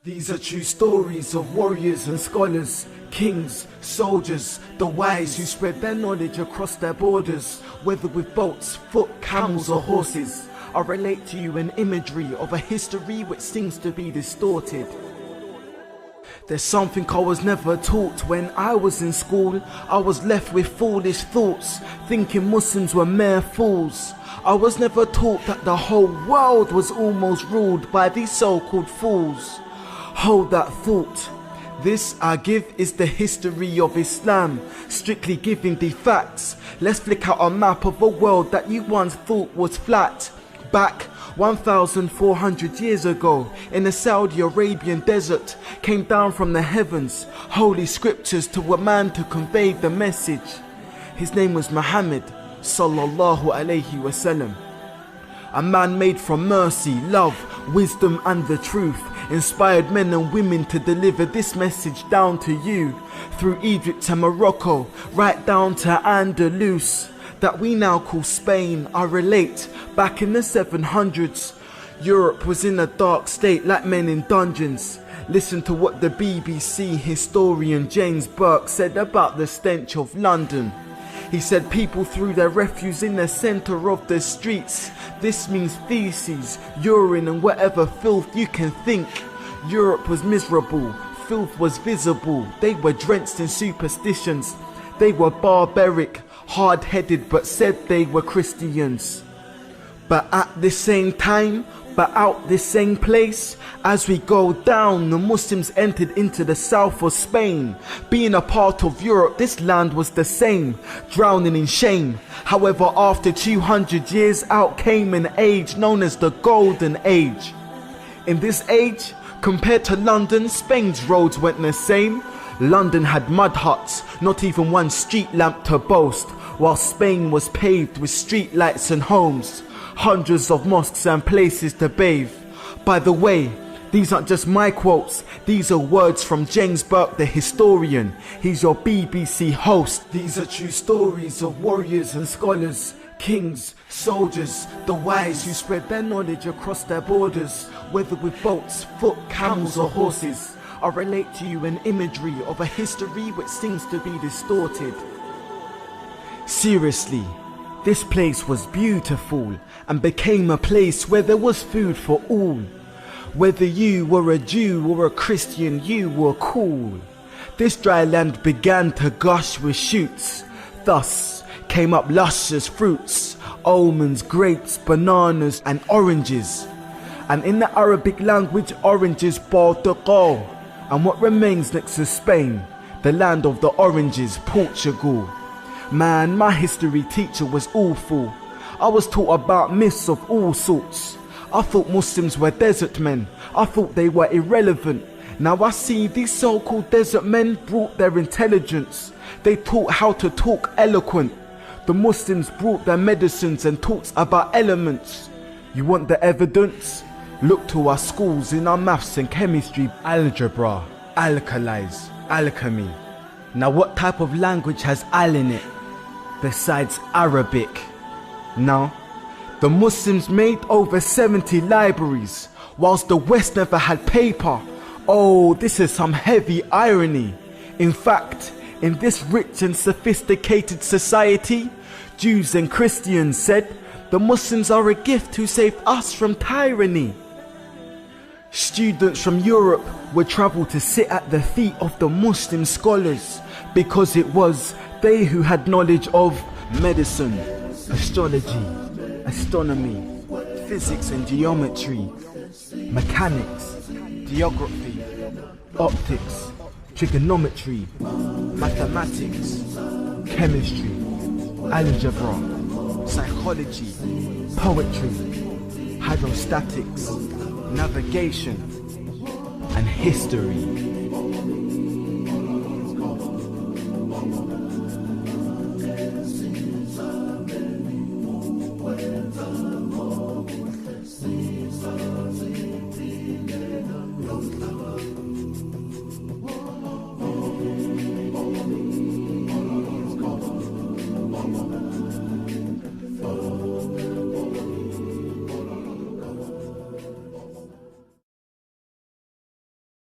These are true stories of warriors and scholars, kings, soldiers, the wise who spread their knowledge across their borders, whether with boats, foot, camels or horses. I relate to you an imagery of a history which seems to be distorted. There's something I was never taught when I was in school. I was left with foolish thoughts, thinking Muslims were mere fools. I was never taught that the whole world was almost ruled by these so-called fools. Hold that thought. This I give is the history of Islam, strictly giving the facts. Let's flick out a map of a world that you once thought was flat. Back 1,400 years ago, in the Saudi Arabian desert, came down from the heavens holy scriptures to a man to convey the message. His name was Muhammad sallallahu alayhi wasallam. A man made from mercy, love, wisdom and the truth, inspired men and women to deliver this message down to you, through Egypt and Morocco, right down to Andalus, that we now call Spain. I relate, back in the 700s, Europe was in a dark state like men in dungeons. Listen to what the BBC historian James Burke said about the stench of London. He said people threw their refuse in the centre of the streets. This means feces, urine and whatever filth you can think. Europe was miserable, filth was visible. They were drenched in superstitions. They were barbaric, hard-headed, but said they were Christians. But at the same time, but out this same place, as we go down, the Muslims entered into the south of Spain. Being a part of Europe, this land was the same, drowning in shame. However, after 200 years, out came an age known as the Golden Age. In this age, compared to London, Spain's roads weren't the same. London had mud huts, not even one street lamp to boast, while Spain was paved with street lights and homes, hundreds of mosques and places to bathe. By the way, these aren't just my quotes, these are words from James Burke the historian. He's your BBC host. These are true stories of warriors and scholars, kings, soldiers, the wise who spread their knowledge across their borders, whether with boats, foot, camels or horses. I relate to you an imagery of a history which seems to be distorted. Seriously, this place was beautiful and became a place where there was food for all. Whether you were a Jew or a Christian, you were cool. This dry land began to gush with shoots. Thus came up luscious fruits, almonds, grapes, bananas and oranges. And in the Arabic language, oranges Portugal. And what remains next to Spain, the land of the oranges, Portugal. Man, my history teacher was awful. I was taught about myths of all sorts. I thought Muslims were desert men. I thought they were irrelevant. Now I see these so-called desert men brought their intelligence. They taught how to talk eloquent. The Muslims brought their medicines and taught about elements. You want the evidence? Look to our schools in our maths and chemistry, algebra, alkalis, alchemy. Now what type of language has al in it besides Arabic? Now, the Muslims made over 70 libraries, whilst the West never had paper. Oh, this is some heavy irony. In fact, in this rich and sophisticated society, Jews and Christians said, the Muslims are a gift who saved us from tyranny. Students from Europe would travel to sit at the feet of the Muslim scholars because it was they who had knowledge of medicine, astrology, astronomy, physics and geometry, mechanics, geography, optics, trigonometry, mathematics, chemistry, algebra, psychology, poetry, hydrostatics, navigation and history.